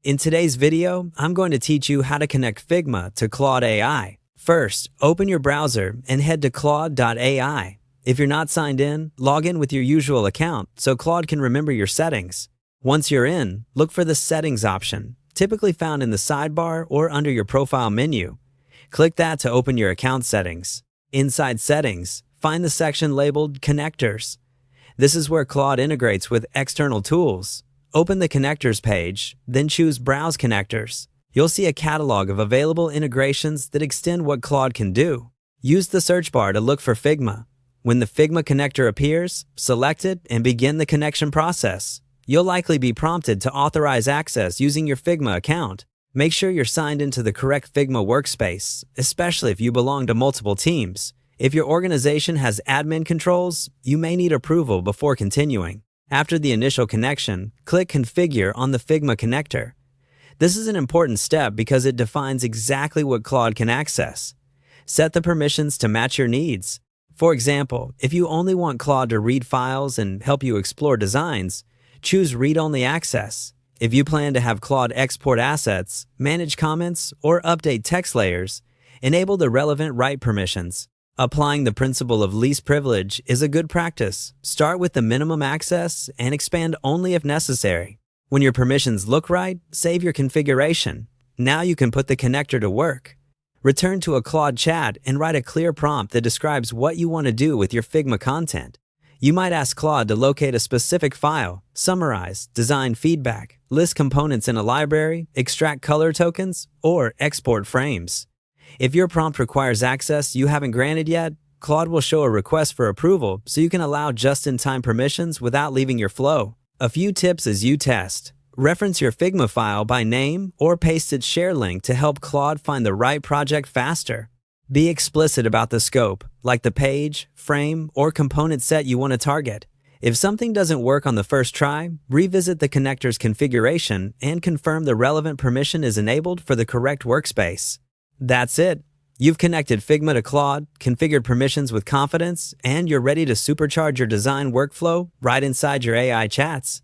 In today's video, I'm going to teach you how to connect Figma to Claude AI. First, open your browser and head to Claude AI. If you're not signed in, log in with your usual account so Claude can remember your settings. Once you're in, look for the Settings option, typically found in the sidebar or under your profile menu. Click that to open your account settings. Inside Settings, find the section labeled Connectors. This is where Claude integrates with external tools. Open the Connectors page, then choose Browse Connectors. You'll see a catalog of available integrations that extend what Claude can do. Use the search bar to look for Figma. When the Figma connector appears, select it and begin the connection process. You'll likely be prompted to authorize access using your Figma account. Make sure you're signed into the correct Figma workspace, especially if you belong to multiple teams. If your organization has admin controls, you may need approval before continuing. After the initial connection, click Configure on the Figma connector. This is an important step because it defines exactly what Claude can access. Set the permissions to match your needs. For example, if you only want Claude to read files and help you explore designs, choose Read-Only Access. If you plan to have Claude export assets, manage comments, or update text layers, enable the relevant write permissions. Applying the principle of least privilege is a good practice. Start with the minimum access and expand only if necessary. When your permissions look right, save your configuration. Now you can put the connector to work. Return to a Claude chat and write a clear prompt that describes what you want to do with your Figma content. You might ask Claude to locate a specific file, summarize, design feedback, list components in a library, extract color tokens, or export frames. If your prompt requires access you haven't granted yet, Claude will show a request for approval so you can allow just-in-time permissions without leaving your flow. A few tips as you test. Reference your Figma file by name or paste its share link to help Claude find the right project faster. Be explicit about the scope, like the page, frame, or component set you want to target. If something doesn't work on the first try, revisit the connector's configuration and confirm the relevant permission is enabled for the correct workspace. That's it. You've connected Figma to Claude, configured permissions with confidence, and you're ready to supercharge your design workflow right inside your AI chats.